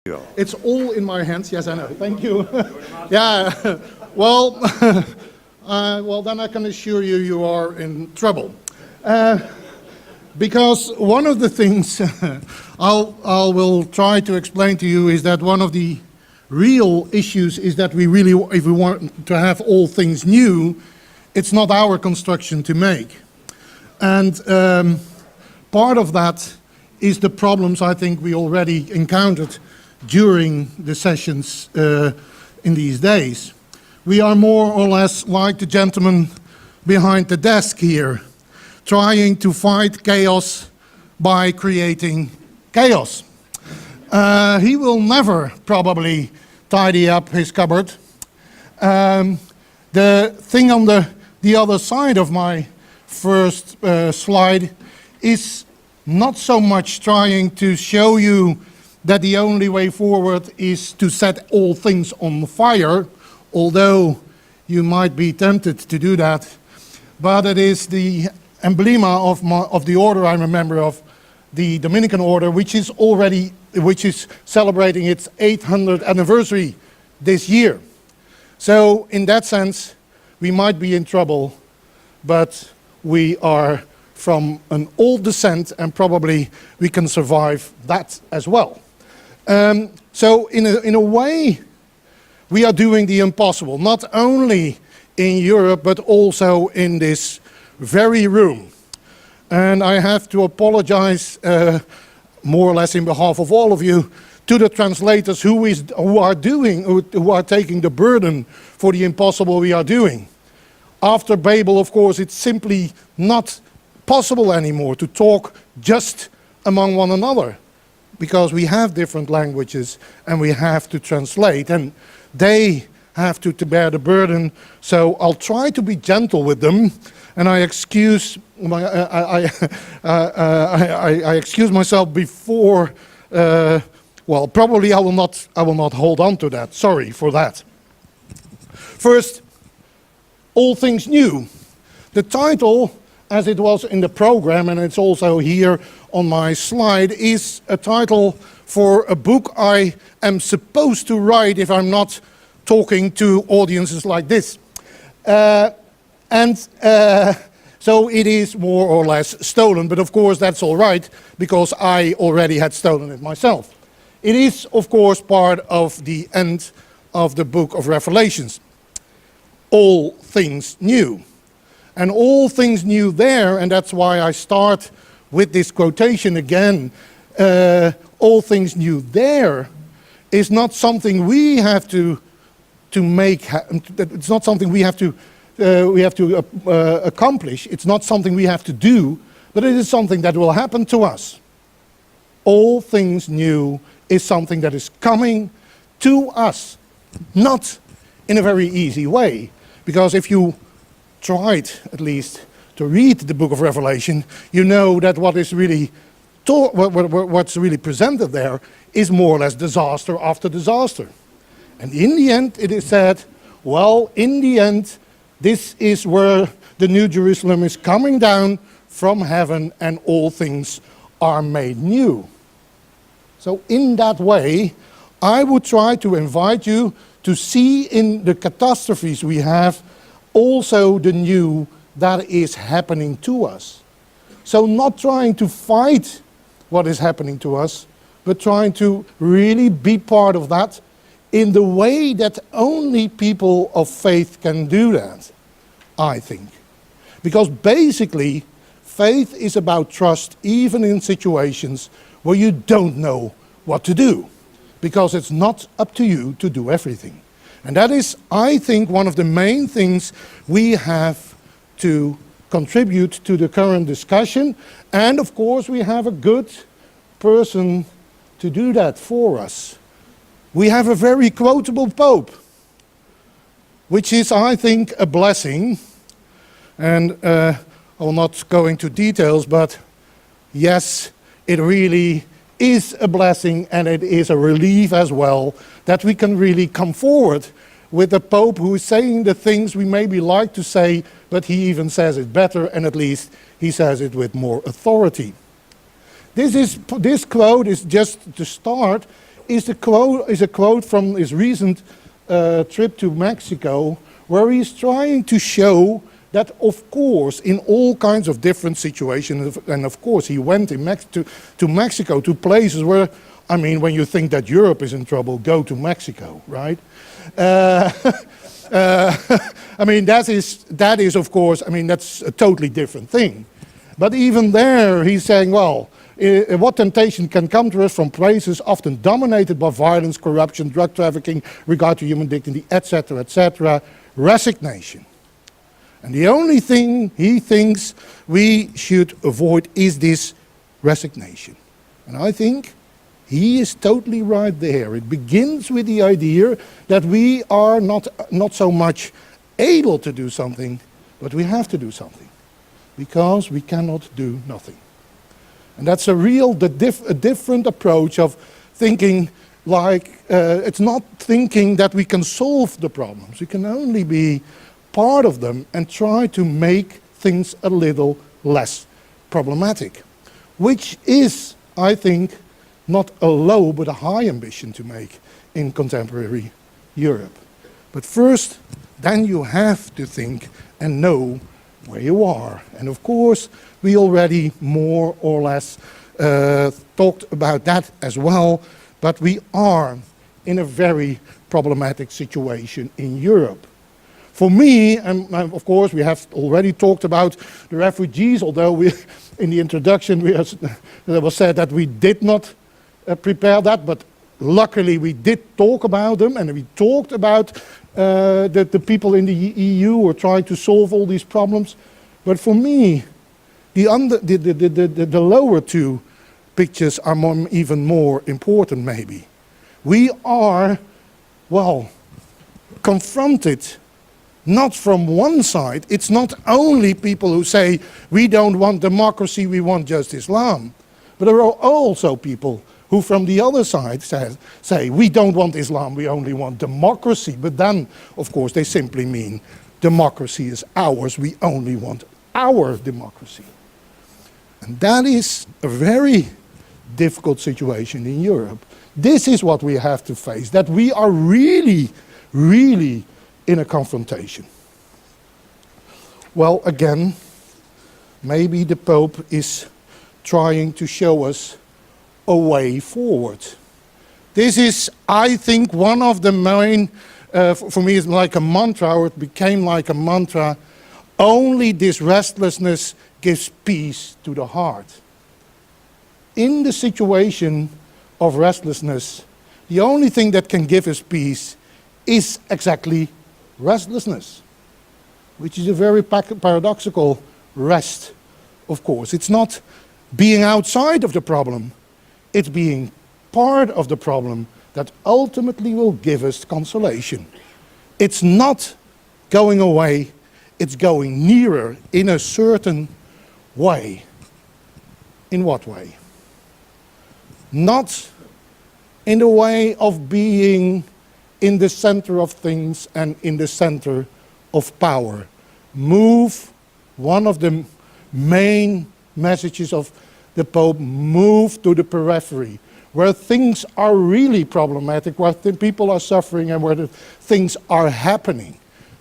Yeah. It's all in my hands. Yes, I know. Thank you. Yeah. Well, well, then I can assure you, you are in trouble, because one of the things I will try to explain to you is that one of the real issues is that we really, if we want to have all things new, it's not our construction to make, and part of that is the problems I think we already encountered during the sessions in these days. We are more or less like the gentleman behind the desk here, trying to fight chaos by creating chaos. He will never probably tidy up his cupboard. The thing on the other side of my first slide is not so much trying to show you that the only way forward is to set all things on fire, although you might be tempted to do that. But it is the emblema of the order I'm a member of, the Dominican order, which is celebrating its 800th anniversary this year. So in that sense, we might be in trouble, but we are from an old descent, and probably we can survive that as well. So in a way, we are doing the impossible, not only in Europe, but also in this very room. And I have to apologize, more or less in behalf of all of you, to the translators who are taking the burden for the impossible we are doing. After Babel, of course, it's simply not possible anymore to talk just among one another, because we have different languages and we have to translate, and they have to bear the burden. So I'll try to be gentle with them, and I excuse myself before. Well, probably I will not hold on to that. Sorry for that. First, all things new. The title, as it was in the program, and it's also here on my slide, is a title for a book I am supposed to write if I'm not talking to audiences like this. So it is more or less stolen, but of course that's all right, because I already had stolen it myself. It is, of course, part of the end of the book of Revelations. All things new. And all things new there, and that's why I start with this quotation again, all things new there is not something we have to make, it's not something we have to accomplish, it's not something we have to do, but it is something that will happen to us. All things new is something that is coming to us, not in a very easy way, because if you tried at least to read the book of Revelation, you know that what's really presented there is more or less disaster after disaster. And in the end, it is said, well, in the end, this is where the New Jerusalem is coming down from heaven and all things are made new. So in that way, I would try to invite you to see in the catastrophes we have also the new that is happening to us. So not trying to fight what is happening to us, but trying to really be part of that in the way that only people of faith can do that, I think. Because basically, faith is about trust even in situations where you don't know what to do, because it's not up to you to do everything. And that is, I think, one of the main things we have to contribute to the current discussion. And of course, we have a good person to do that for us. We have a very quotable Pope, which is, I think, a blessing. And I will not go into details, but yes, it really is a blessing, and it is a relief as well that we can really come forward with a Pope who is saying the things we maybe like to say, but he even says it better, and at least he says it with more authority. This quote is just to start, is a quote from his recent trip to Mexico, where he's trying to show that, of course, in all kinds of different situations, and of course he went to Mexico, to places where, I mean, when you think that Europe is in trouble, go to Mexico, right? I mean, that is, of course, I mean, that's a totally different thing. But even there, he's saying, well, what temptation can come to us from places often dominated by violence, corruption, drug trafficking, regard to human dignity, etc., etc., resignation. And the only thing he thinks we should avoid is this resignation. And I think he is totally right there. It begins with the idea that we are not so much able to do something, but we have to do something, because we cannot do nothing. And that's a different approach of thinking, like, it's not thinking that we can solve the problems. We can only be part of them and try to make things a little less problematic, which is, I think, not a low but a high ambition to make in contemporary Europe. But first, then you have to think and know where you are. And of course, we already more or less talked about that as well, but we are in a very problematic situation in Europe. For me, and of course we have already talked about the refugees, although in the introduction there was said that we did not prepare that, but luckily we did talk about them, and we talked about the people in the EU who are trying to solve all these problems. But for me, the lower two pictures are even more important, maybe. We are, well, confronted not from one side. It's not only people who say, we don't want democracy, we want just Islam. But there are also people who from the other side say, we don't want Islam, we only want democracy. But then, of course, they simply mean democracy is ours, we only want our democracy. And that is a very difficult situation in Europe. This is what we have to face, that we are really, really in a confrontation. Well, again, maybe the Pope is trying to show us a way forward. This is, I think, one of the main, for me it's like a mantra, or it became like a mantra, only this restlessness gives peace to the heart. In the situation of restlessness, the only thing that can give us peace is exactly restlessness, which is a very paradoxical rest, of course. It's not being outside of the problem, it's being part of the problem that ultimately will give us consolation. It's not going away, it's going nearer in a certain way. In what way? Not in the way of being in the center of things and in the center of power. Move, one of the main messages of the Pope, move to the periphery, where things are really problematic, where people are suffering and where things are happening.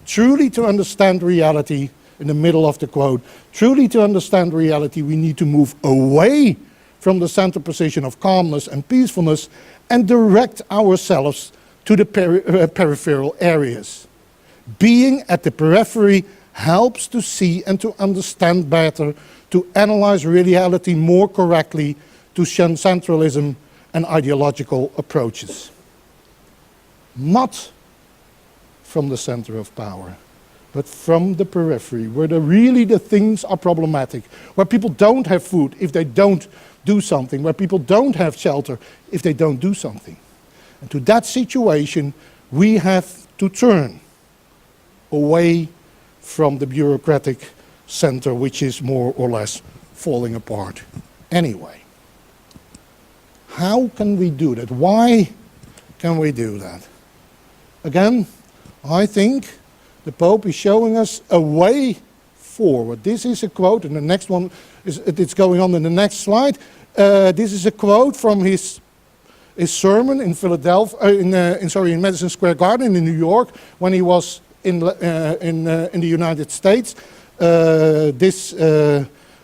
Truly to understand reality, in the middle of the quote, truly to understand reality, we need to move away from the center position of calmness and peacefulness and direct ourselves to the peripheral areas. Being at the periphery helps to see and to understand better, to analyze reality more correctly, to shun centralism and ideological approaches. Not from the center of power, but from the periphery, where really the things are problematic, where people don't have food if they don't do something, where people don't have shelter if they don't do something. And to that situation, we have to turn away from the bureaucratic center, which is more or less falling apart anyway. How can we do that? Why can we do that? Again, I think the Pope is showing us a way forward. This is a quote, and the next one it's going on in the next slide. This is a quote from his his sermon in Philadelphia, in Madison Square Garden in New York, when he was in the United States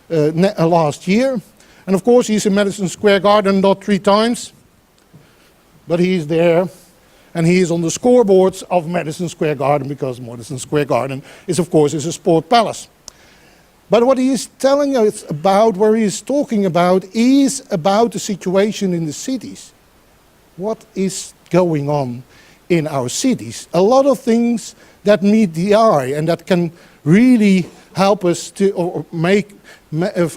last year. And of course, he's in Madison Square Garden not 3 times, but he's there, and he is on the scoreboards of Madison Square Garden, because Madison Square Garden is, of course, a sport palace. But what he is telling us about, where he is talking about, is about the situation in the cities. What is going on in our cities? A lot of things that meet the eye and that can really help us to, or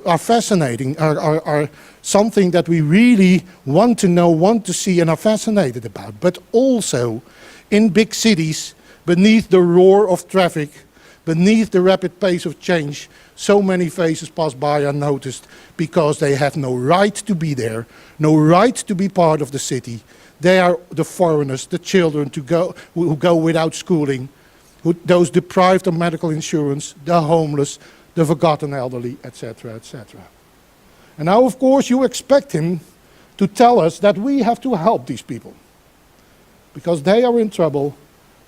are fascinating, are something that we really want to know, want to see, and are fascinated about. But also in big cities, beneath the roar of traffic, beneath the rapid pace of change, so many faces pass by unnoticed because they have no right to be there, no right to be part of the city. They are the foreigners, the children who go without schooling, those deprived of medical insurance, the homeless, the forgotten elderly, etc., etc. And now, of course, you expect him to tell us that we have to help these people because they are in trouble,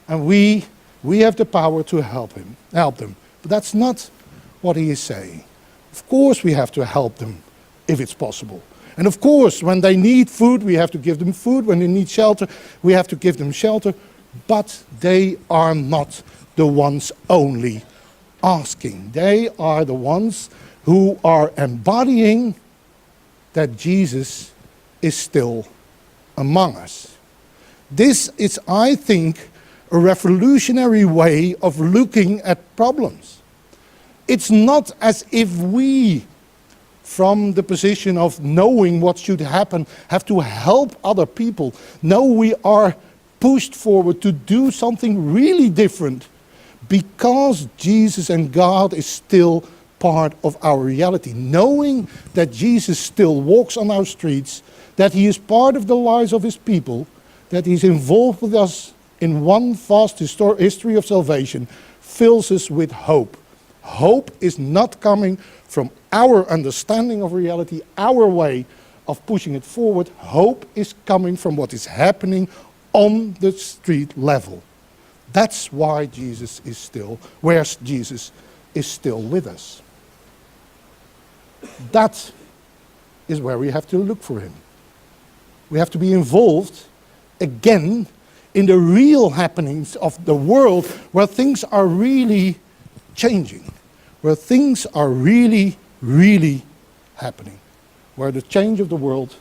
and we have the power to help them. But that's not what he is saying. Of course, we have to help them if it's possible. And of course, when they need food, we have to give them food. When they need shelter, we have to give them shelter. But they are not the ones only asking. They are the ones who are embodying that Jesus is still among us. This is, I think, a revolutionary way of looking at problems. It's not as if we, from the position of knowing what should happen, have to help other people. No, we are pushed forward to do something really different because Jesus and God is still part of our reality. Knowing that Jesus still walks on our streets, that he is part of the lives of his people, that he's involved with us in one vast history of salvation, fills us with hope. Hope is not coming from our understanding of reality, our way of pushing it forward. Hope is coming from what is happening on the street level. That's why Jesus is still with us. That is where we have to look for him. We have to be involved again in the real happenings of the world, where things are really changing, where things are really, really happening, where the change of the world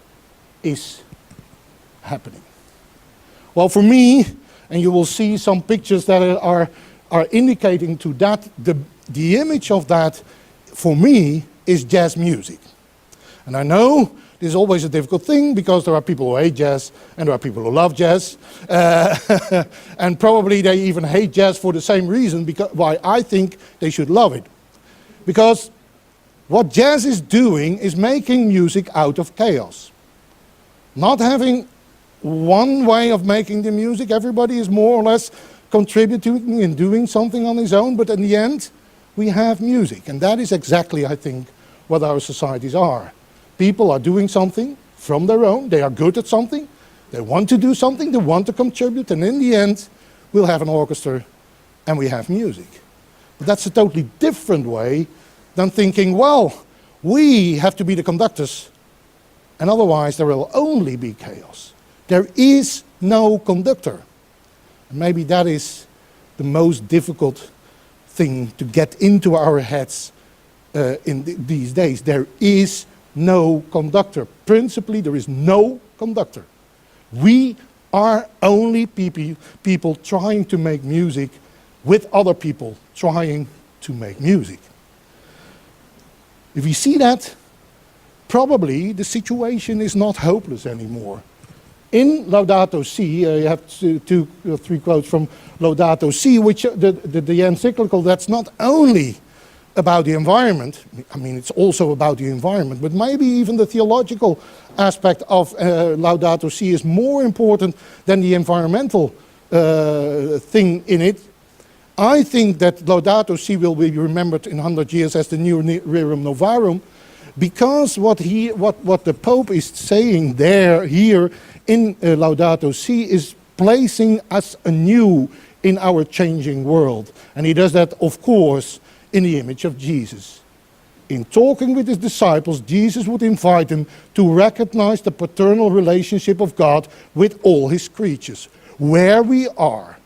is happening. Well, for me, and you will see some pictures that are indicating to that, the image of that, for me, is jazz music. And I know this is always a difficult thing because there are people who hate jazz and there are people who love jazz. And probably they even hate jazz for the same reason why I think they should love it. Because what jazz is doing is making music out of chaos. Not having one way of making the music. Everybody is more or less contributing and doing something on his own, but in the end, we have music. And that is exactly, I think, what our societies are. People are doing something from their own. They are good at something. They want to do something. They want to contribute. And in the end, we'll have an orchestra and we have music. But that's a totally different way than thinking, well, we have to be the conductors, and otherwise there will only be chaos. There is no conductor. And maybe that is the most difficult thing to get into our heads these days. There is no conductor. Principally, there is no conductor. We are only people trying to make music with other people trying to make music. If we see that, probably the situation is not hopeless anymore. In Laudato Si, you have three quotes from Laudato Si, which the encyclical that's not only about the environment, I mean it's also about the environment, but maybe even the theological aspect of Laudato Si is more important than the environmental thing in it. I think that Laudato Si will be remembered in 100 years as the new Rerum Novarum, because what the Pope is saying here in Laudato Si is placing us anew in our changing world. And he does that, of course, in the image of Jesus. In talking with his disciples, Jesus would invite them to recognize the paternal relationship of God with all his creatures. Where we are,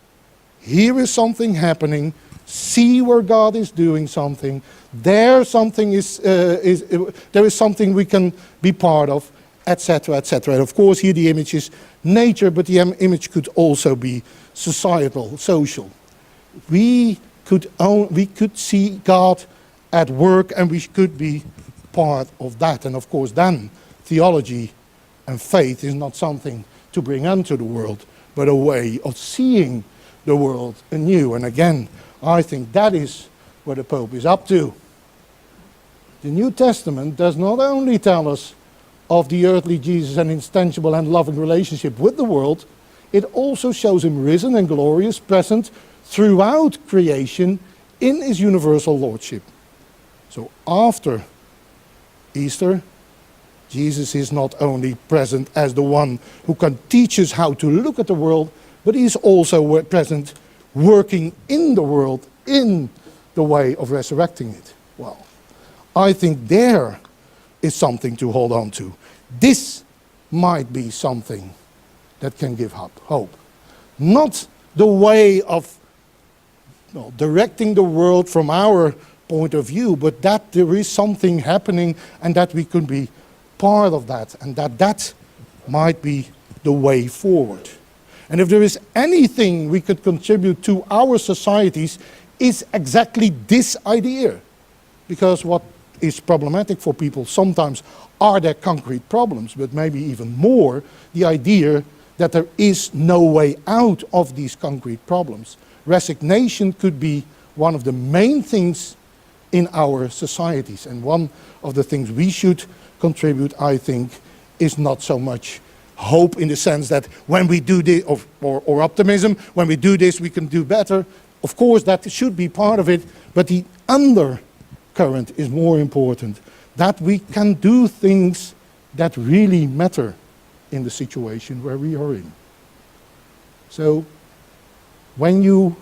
here is something happening, see where God is doing something, there is something we can be part of, etc., etc. And of course here the image is nature, but the image could also be societal, social. We could see God at work, and we could be part of that. And of course then theology and faith is not something to bring unto the world, but a way of seeing the world anew. And again, I think that is what the Pope is up to. The New Testament does not only tell us of the earthly Jesus and his tangible and loving relationship with the world, it also shows him risen and glorious, present throughout creation in his universal lordship. So after Easter, Jesus is not only present as the one who can teach us how to look at the world, but he is also present working in the world in the way of resurrecting it. Well, I think there is something to hold on to. This might be something that can give hope. Not the way of directing the world from our point of view, but that there is something happening and that we can be part of that, and that might be the way forward. And if there is anything we could contribute to our societies, is exactly this idea. Because what is problematic for people sometimes are their concrete problems, but maybe even more the idea that there is no way out of these concrete problems. Resignation could be one of the main things in our societies, and one of the things we should contribute, I think, is not so much hope in the sense that when we do this, or optimism, when we do this we can do better. Of course that should be part of it, but the undercurrent is more important, that we can do things that really matter in the situation where we are in. So when you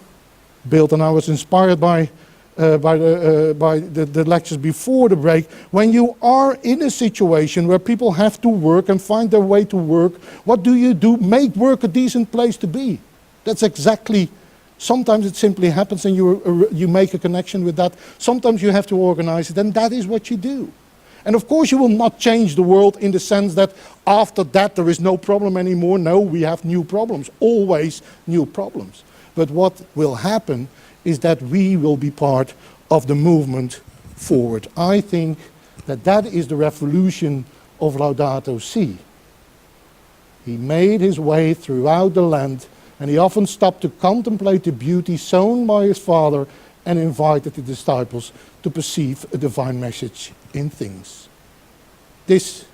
build, and I was inspired by the lectures before the break, when you are in a situation where people have to work and find their way to work, what do? Make work a decent place to be. That's exactly, sometimes it simply happens and you make a connection with that. Sometimes you have to organize it, and that is what you do. And of course you will not change the world in the sense that after that there is no problem anymore. No, we have new problems, always new problems. But what will happen is that we will be part of the movement forward. I think that that is the revolution of Laudato Si. He made his way throughout the land, and he often stopped to contemplate the beauty sown by his Father and invited the disciples to perceive a divine message in things. This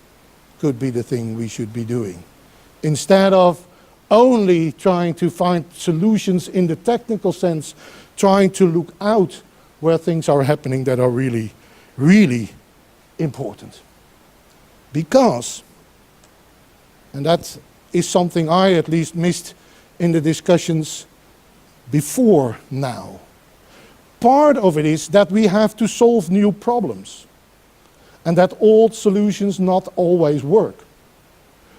could be the thing we should be doing. Instead of only trying to find solutions in the technical sense, trying to look out where things are happening that are really, really important. Because, and that is something I at least missed in the discussions before now, part of it is that we have to solve new problems, and that old solutions not always work.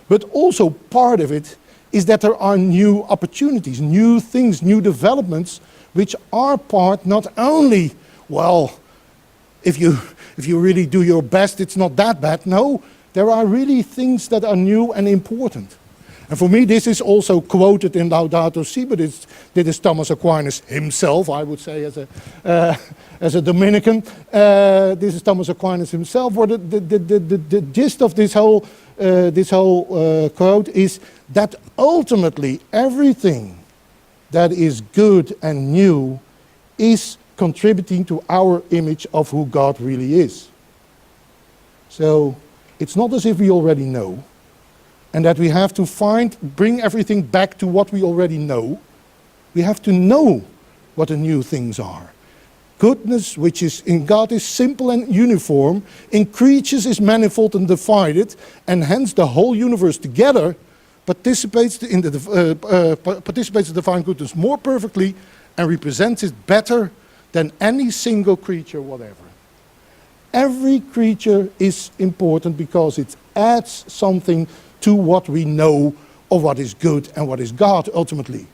But also part of it is that there are new opportunities, new things, new developments, which are part not only, well, if you really do your best, it's not that bad. No, there are really things that are new and important. And for me, this is also quoted in Laudato Si, but this is Thomas Aquinas himself, I would say, as a Dominican. This is Thomas Aquinas himself, where the gist of this whole quote is that ultimately everything that is good and new is contributing to our image of who God really is. So it's not as if we already know, and that we have to bring everything back to what we already know. We have to know what the new things are. Goodness, which is in God, is simple and uniform, in creatures is manifold and divided, and hence the whole universe together participates in participates in divine goodness more perfectly and represents it better than any single creature whatever. Every creature is important because it adds something to what we know of what is good and what is God ultimately.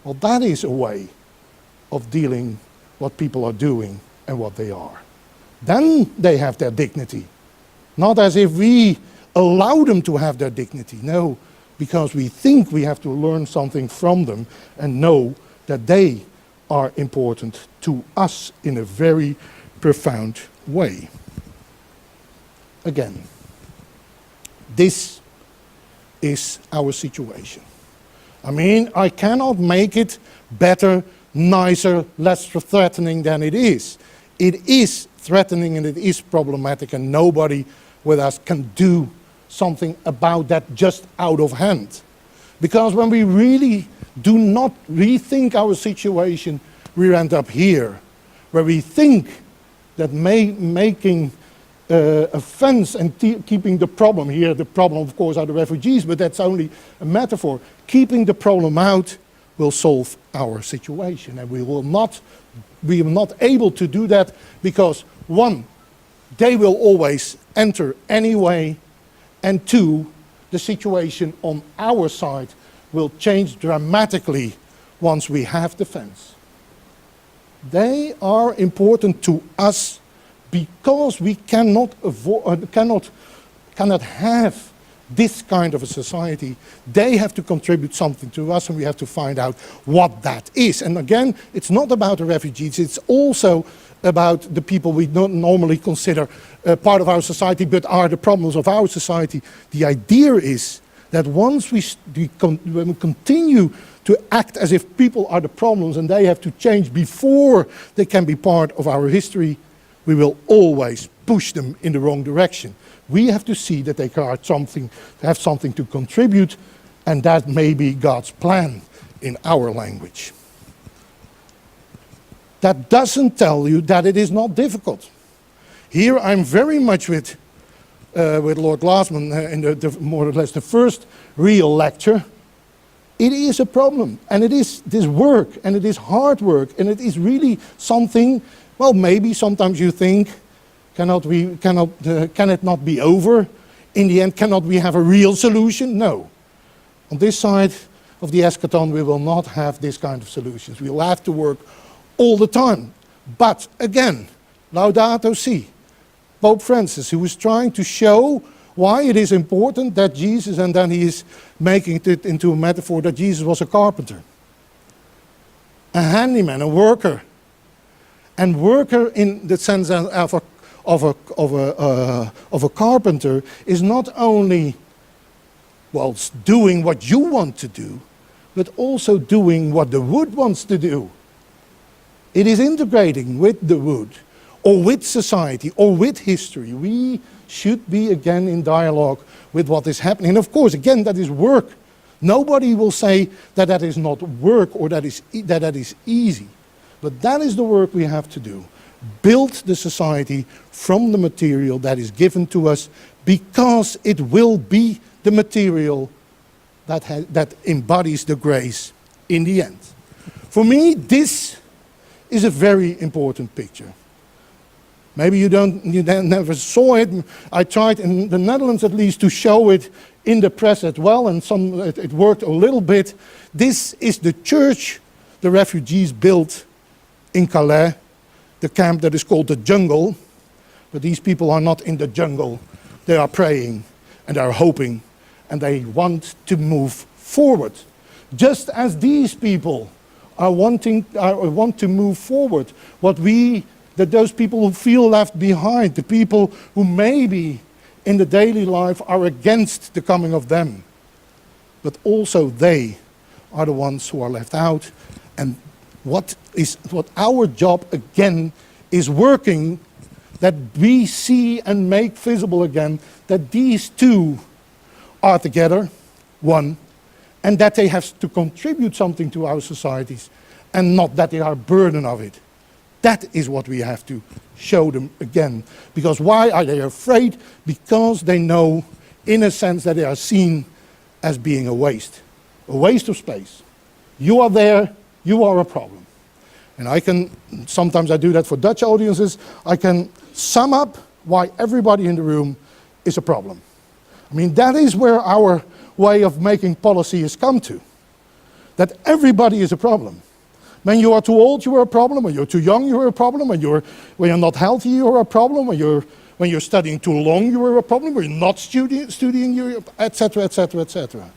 Well, that is a way of dealing what people are doing and what they are. Then they have their dignity. Not as if we allow them to have their dignity. No, because we think we have to learn something from them and know that they are important to us in a very profound way. Again, this is our situation. I mean, I cannot make it better, nicer, less threatening than it is. It is threatening and it is problematic, and nobody with us can do something about that just out of hand. Because when we really do not rethink our situation, we end up here, where we think that making a fence and keeping the problem here, the problem of course are the refugees, but that's only a metaphor. Keeping the problem out will solve our situation, and we are not able to do that because one, they will always enter anyway, and two, the situation on our side will change dramatically once we have the fence. They are important to us because we cannot have this kind of a society. They have to contribute something to us, and we have to find out what that is. And again, it's not about the refugees, it's also about the people we don't normally consider part of our society, but are the problems of our society. The idea is that once when we continue to act as if people are the problems and they have to change before they can be part of our history, we will always push them in the wrong direction. We have to see that they have something to contribute, and that may be God's plan in our language. That doesn't tell you that it is not difficult. Here I'm very much with Lord Glassman in the more or less the first real lecture. It is a problem, and it is this work, and it is hard work, and it is really something. Well, maybe sometimes you think, can it not be over? In the end, cannot we have a real solution? No. On this side of the eschaton, we will not have this kind of solutions. We will have to work all the time. But again, Laudato Si, Pope Francis, who is trying to show why it is important that Jesus, and then he is making it into a metaphor that Jesus was a carpenter, a handyman, a worker. And worker in the sense of a carpenter is not only, well, doing what you want to do, but also doing what the wood wants to do. It is integrating with the wood, or with society, or with history. We should be again in dialogue with what is happening. And of course, again, that is work. Nobody will say that that is not work or that is easy. But that is the work we have to do. Build the society from the material that is given to us, because it will be the material that embodies the grace in the end. For me, this is a very important picture. Maybe you never saw it. I tried in the Netherlands at least to show it in the press as well, and it worked a little bit. This is the church the refugees built in Calais, the camp that is called the jungle. But these people are not in the jungle. They are praying and they are hoping, and they want to move forward. Just as these people want to move forward, those people who feel left behind, the people who maybe in the daily life are against the coming of them, but also they are the ones who are left out. And what our job again is working, that we see and make visible again that these two are together, one, and that they have to contribute something to our societies, and not that they are a burden of it. That is what we have to show them again. Because why are they afraid? Because they know, in a sense, that they are seen as being a waste of space. You are there, you are a problem. And sometimes I do that for Dutch audiences, I can sum up why everybody in the room is a problem. I mean, that is where our way of making policy has come to. That everybody is a problem. When you are too old, you are a problem. When you're too young, you're a problem. When you're not healthy, you're a problem. When you're studying too long, you're a problem. When you're not studying, you're, etc., etc., etc.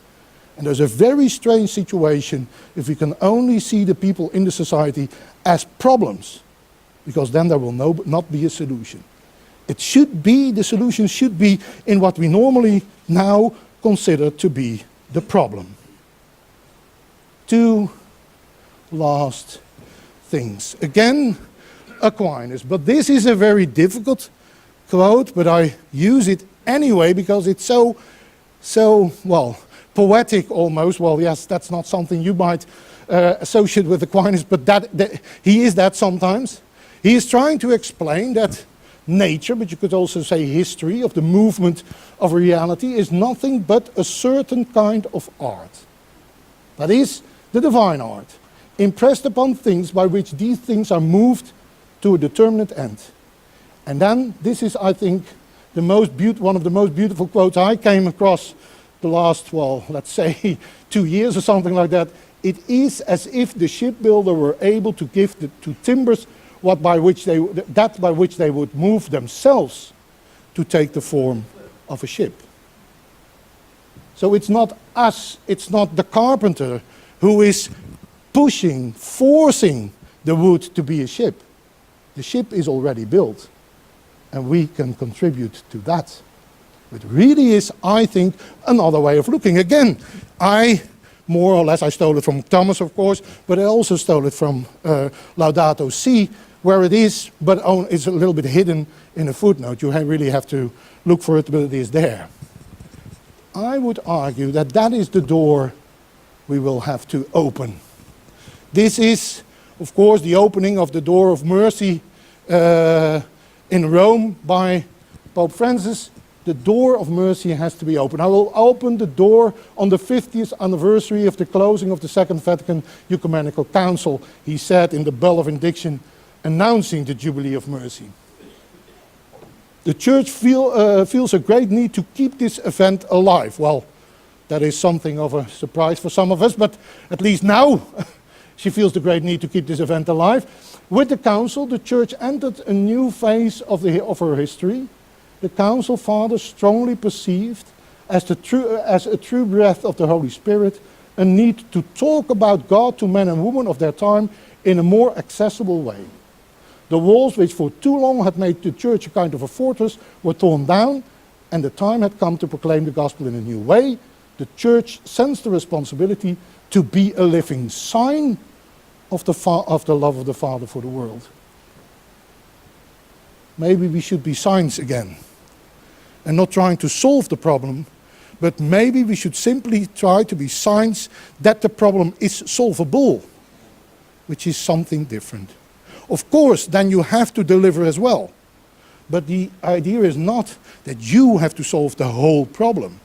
And there's a very strange situation if we can only see the people in the society as problems, because then there will not be a solution. The solution should be in what we normally now consider to be the problem. Two last things. Again, Aquinas, but this is a very difficult quote, but I use it anyway because it's so well, poetic almost. Well, yes, that's not something you might associate with Aquinas, but he is that sometimes. He is trying to explain that nature, but you could also say history of the movement of reality, is nothing but a certain kind of art. That is the divine art, impressed upon things by which these things are moved to a determinate end. And then this is, I think, one of the most beautiful quotes I came across the last, well, let's say 2 years or something like that. It is as if the shipbuilder were able to give to timbers that by which they would move themselves to take the form of a ship. So it's not us, it's not the carpenter who is forcing the wood to be a ship. The ship is already built, and we can contribute to that. It really is, I think, another way of looking. Again, I stole it from Thomas, of course, but I also stole it from Laudato Si, where it is, but it's a little bit hidden in a footnote. You really have to look for it, but it is there. I would argue that is the door we will have to open. This is, of course, the opening of the door of mercy in Rome by Pope Francis. The door of mercy has to be opened. I will open the door on the 50th anniversary of the closing of the Second Vatican Ecumenical Council, he said in the Bull of Indiction, announcing the Jubilee of Mercy. The Church feels a great need to keep this event alive. Well, that is something of a surprise for some of us, but at least now she feels the great need to keep this event alive. With the Council, the Church entered a new phase of her history. The Council Fathers strongly perceived as a true breath of the Holy Spirit a need to talk about God to men and women of their time in a more accessible way. The walls which for too long had made the Church a kind of a fortress were torn down, and the time had come to proclaim the gospel in a new way. The Church sensed the responsibility to be a living sign of the love of the Father for the world. Maybe we should be signs again, and not trying to solve the problem, but maybe we should simply try to be signs that the problem is solvable, which is something different. Of course, then you have to deliver as well. But the idea is not that you have to solve the whole problem.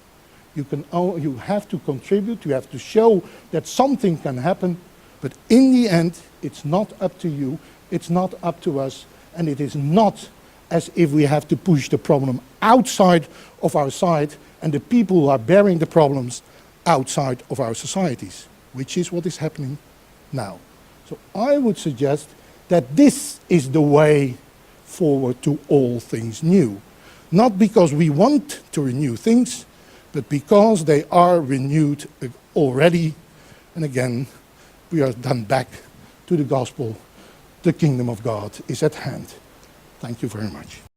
You have to contribute, you have to show that something can happen, but in the end, it's not up to you, it's not up to us, and it is not as if we have to push the problem outside of our side and the people who are bearing the problems outside of our societies, which is what is happening now. So I would suggest that this is the way forward to all things new. Not because we want to renew things, but because they are renewed already. And again, we are then back to the gospel. The kingdom of God is at hand. Thank you very much.